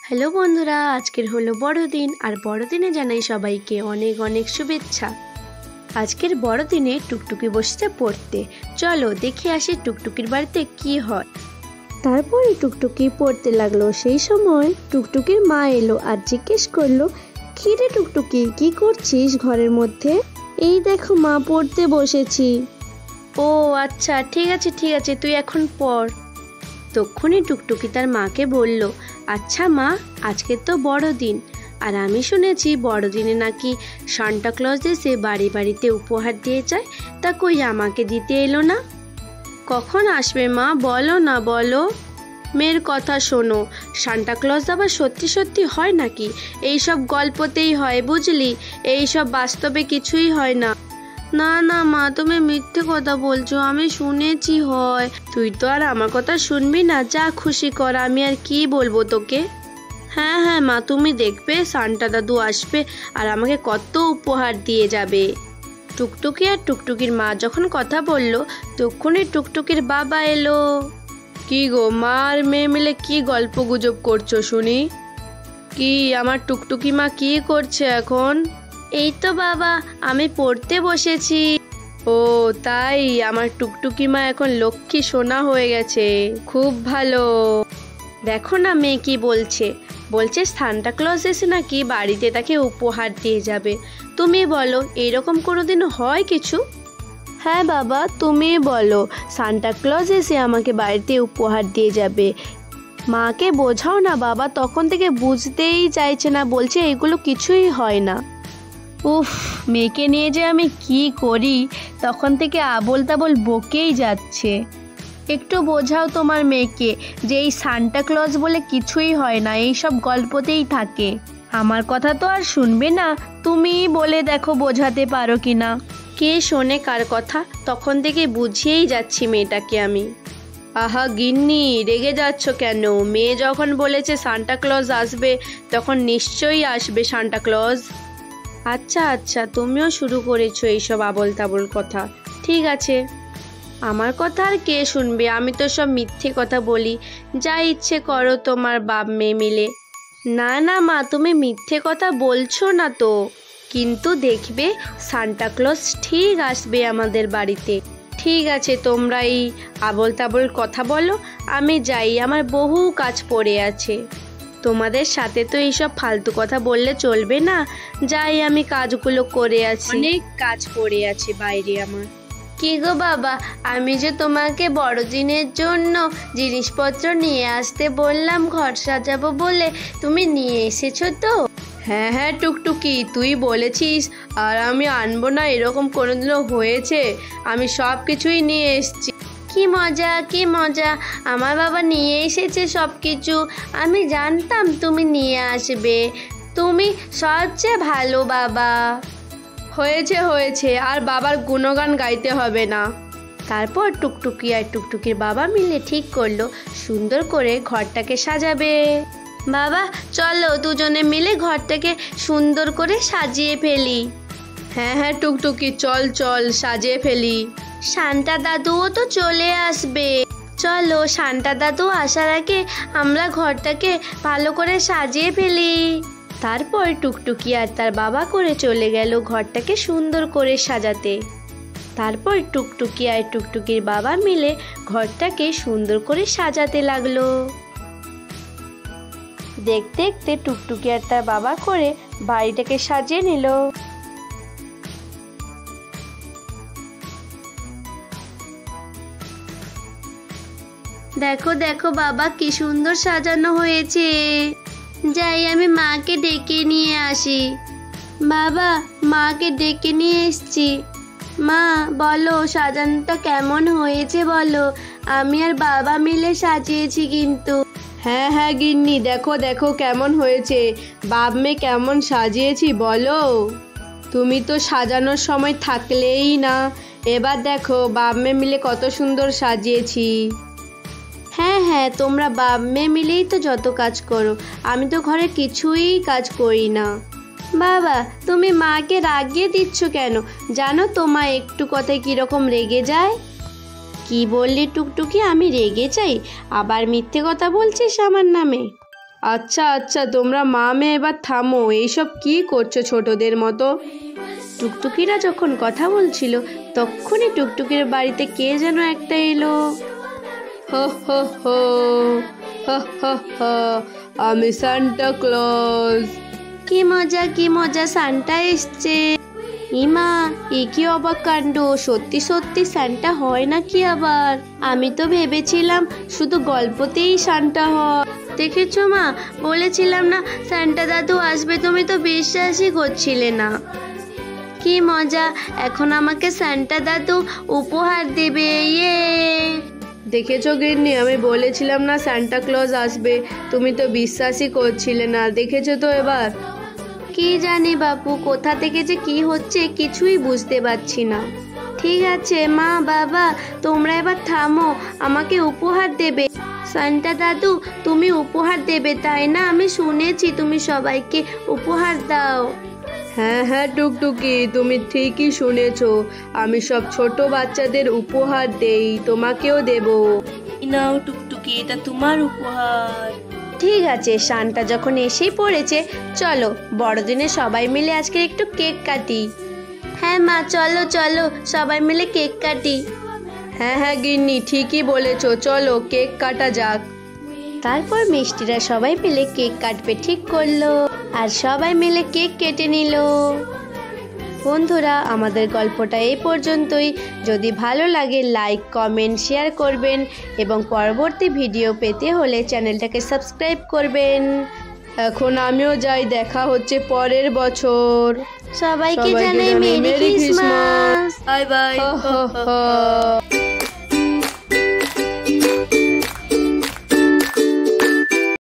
Hello বন্ধুরা, আজকের হলো বড়দিন। আর বড়দিনে জানাই সবাইকে অনেক অনেক শুভেচ্ছা। আজকের বড়দিনে টুকটুকি বসেছে পড়তে। চলো দেখে আসি টুকটুকির বাড়িতে কি হয়। তারপরে টুকটুকি পড়তে লাগলো। সেই সময় টুকটুকির মা এলো আর জিজ্ঞেস করলো, কি রে টুকটুকি, কি করছিস ঘরের মধ্যে? এই দেখো মা, পড়তে বসেছি। ও আচ্ছা, ঠিক আছে তুই এখন পড়। তক্ষুনি টুকটুকি তার মাকে বলল, আচ্ছা মা, আজকে তো বড়দিন, আর আমি শুনেছি বড়দিনে নাকি সান্টা ক্লজ এসে বাড়ি বাড়িতে উপহার দিয়ে যায়। তা কই আমাকে দিতে এলো না? কখন আসবে মা, বলো না বলো। মেয়ের কথা শোনো, সান্টা ক্লজ আবার সত্যি সত্যি হয় নাকি? এইসব গল্পতেই হয় বুঝলি, এইসব বাস্তবে কিছুই হয় না। না না মা, তুমি মিথ্যে কথা বলছো, আমি শুনেছি হয়। তুই তো আর আমার কথা শুনবি না, যা খুশি কর, আমি আর কি বলবো তোকে। হ্যাঁ হ্যাঁ মা, তুমি দেখবে সান্টা দাদু আসবে আর আমাকে কত উপহার দিয়ে যাবে। টুকটুকি আর টুকটুকির মা যখন কথা বললো, তখনই টুকটুকির বাবা এলো। কি গো মা আর মেয়ে মিলে কি গল্প গুজব করছো শুনি? কি আমার টুকটুকি মা কি করছে এখন? এই তো বাবা, আমি পড়তে বসেছি। ও তাই, আমার টুকটুকি মা এখন লক্ষ্মী সোনা হয়ে গেছে, খুব ভালো। দেখো না মেয়ে কি বলছে, বলছে সান্টা ক্লজ এসে নাকি বাড়িতে তাকে উপহার দিয়ে যাবে। তুমি বলো, এইরকম কোনোদিনও হয় কিছু? হ্যাঁ বাবা, তুমি বলো, সান্টা ক্লজ এসে আমাকে বাড়িতে উপহার দিয়ে যাবে। মাকে বোঝাও না বাবা, তখন থেকে বুঝতেই চাইছে না, বলছে এগুলো কিছুই হয় না। উফ, মেয়েকে নিয়ে যে আমি কি করি, তখন থেকে আবোল তাবোল বকেই যাচ্ছে। একটু বোঝাও তোমার মেয়েকে যে এই সান্টা ক্লজ বলে কিছুই হয় না, এই সব গল্পতেই থাকে। আমার কথা তো আর শুনবে না, তুমি বলে দেখো বোঝাতে পারো কি না। কে শোনে কার কথা, তখন থেকে বুঝিয়েই যাচ্ছি মেয়েটাকে আমি। আহা গিন্নি, রেগে যাচ্ছ কেন? মেয়ে যখন বলেছে সান্টা ক্লজ আসবে, তখন নিশ্চয়ই আসবে সান্টা ক্লজ। আচ্ছা আচ্ছা, তুমিও শুরু করেছো এইসব আবোল তাবোল কথা। ঠিক আছে, আমার কথা আর কে শুনবে, আমি তো সব মিথ্যে কথা বলি। যা ইচ্ছে করো তোমার বাপ মেয়ে মিলে। না না মা, তুমি মিথ্যে কথা বলছো না তো। কিন্তু দেখবে সান্টা ক্লজ ঠিক আসবে আমাদের বাড়িতে। ঠিক আছে, তোমরা এই আবোল তাবোল কথা বলো, আমি যাই, আমার বহু কাজ পড়ে আছে। তোমাদের সাথে তো এইসব ফালতু কথা বললে চলবে না। যাই, আমি কাজগুলো করে আছি, অনেক কাজ পড়ে আছে বাইরে আমার। কি গো বাবা, আমি যে তোমাকে বড়দিনের জন্য জিনিসপত্র নিয়ে আসতে বললাম ঘর সাজাবো বলে, তুমি নিয়ে এসেছো তো? হ্যাঁ হ্যাঁ টুকটুকি, তুই বলেছিস আর আমি আনবো না এরকম কোনোদিনও হয়েছে? আমি সব কিছুই নিয়ে এসেছি। কি মজা কি মজা, আমার বাবা নিয়ে এসেছে সব কিছু। আমি জানতাম তুমি নিয়ে আসবে, তুমি সবচেয়ে ভালো বাবা। হয়েছে হয়েছে, আর বাবার গুণগান গাইতে হবে না। তারপর টুকটুকি আর টুকটুকির বাবা মিলে ঠিক করলো সুন্দর করে ঘরটাকে সাজাবে। বাবা চলো, দুজনে মিলে ঘরটাকে সুন্দর করে সাজিয়ে ফেলি। হ্যাঁ হ্যাঁ টুকটুকি, চল চল সাজিয়ে ফেলি। সান্টা দাদুও তো চলে আসবে, চলো সান্টা দাদু আসার আগে আমরা ঘরটাকে ভালো করে সাজিয়ে ফেলি। তারপর টুকটুকি আর তার বাবা করে চলে গেল ঘরটাকে সুন্দর করে সাজাতে। তারপর টুকটুকি আর টুকটুকির বাবা মিলে ঘরটাকে সুন্দর করে সাজাতে লাগলো। দেখতে দেখতে টুকটুকি আর তার বাবা করে বাড়িটাকে সাজিয়ে নিল। দেখো দেখো বাবা, কি সুন্দর সাজানো হয়েছে। যাই, আমি মাকে ডেকে নিয়ে আসি। বাবা, মাকে ডেকে নিয়ে এসছি। মা বলো, সাজানোটা কেমন হয়েছে বলো, আমি আর বাবা মিলে সাজিয়েছি কিন্তু। হ্যাঁ হ্যাঁ গিন্নি, দেখো দেখো কেমন হয়েছে, বাপ মেয়ে কেমন সাজিয়েছি বলো। তুমি তো সাজানোর সময় থাকলেই না, এবার দেখো বাপ মেয়ে মিলে কত সুন্দর সাজিয়েছি। হ্যাঁ হ্যাঁ, তোমরা বাপ মেয়ে মিলেই তো যত কাজ করো, আমি তো ঘরে কিছুই কাজ করি না। বাবা, তুমি মাকে রাগিয়ে দিচ্ছ কেন? জানো তো মা একটু কথায় কিরকম রেগে যায়। কি বললি টুকটুকি, আমি রেগে যাই? আবার মিথ্যে কথা বলছিস আমার নামে? আচ্ছা আচ্ছা, তোমরা মা মেয়ে এবার থামো, এইসব কি করছো ছোটদের মতো। টুকটুকিরা যখন কথা বলছিল তখনই টুকটুকির বাড়িতে কে যেন একটা এলো। হো হো হো, হা হা হা, আমি সান্টা ক্লজ। কি মজা, সান্টা এসছে। ইমা, এ কি অবাক কাণ্ড, সত্যি সত্যি সান্টা হয় নাকি আবার? আমি তো ভেবেছিলাম শুধু গল্পতেই সান্টা হয়। দেখেছো মা, বলেছিলাম না সান্টা দাদু আসবে, তুমি তো বিশ্বাসই করছিলে না। কি মজা, এখন আমাকে সান্টা দাদু উপহার দেবে। ইয়ে, দেখেছো গিন্নি, আমি বলেছিলাম না সান্টা ক্লজ আসবে, তুমি তো বিশ্বাসই করছিলে না। দেখেছো তো এবার। কি জানি বাপু, কোথা থেকে যে কি হচ্ছে কিছুই বুঝতে পারছি না। ঠিক আছে মা বাবা, তোমরা এবার থামো, আমাকে উপহার দেবে। সান্টা দাদু, তুমি উপহার দেবে তাই না? আমি শুনেছি তুমি সবাইকে উপহার দাও। হ্যাঁ হ্যাঁ টুকটুকি, তুমি ঠিকই শুনেছো, আমি সব ছোট বাচ্চাদের উপহার দেই, তোমাকেও দেব। নাও টুকটুকি, এটা তোমার উপহার। ঠিক আছে, সান্টা যখন এসেই পড়েছে, চলো বড়দিনে সবাই মিলে আজকে একটু কেক কাটি। হ্যাঁ মা, চলো চলো সবাই মিলে কেক কাটি। হ্যাঁ হ্যাঁ গিন্নি, ঠিকই বলেছো, চলো কেক কাটা যাক। তারপর মিষ্টিরা সবাই মিলে কেক কাটবে ঠিক করলো, আর সবাই মিলে কেক কেটে নিল। বন্ধুরা, আমাদের গল্পটা এই পর্যন্তই। যদি ভালো লাগে লাইক কমেন্ট শেয়ার করবেন, এবং পরবর্তী ভিডিও পেতে হলে চ্যানেলটাকে সাবস্ক্রাইব করবেন। এখন আমিও যাই, দেখা হচ্ছে পরের বছর। সবাইকে জানাই মেরি ক্রিসমাস। Bye bye.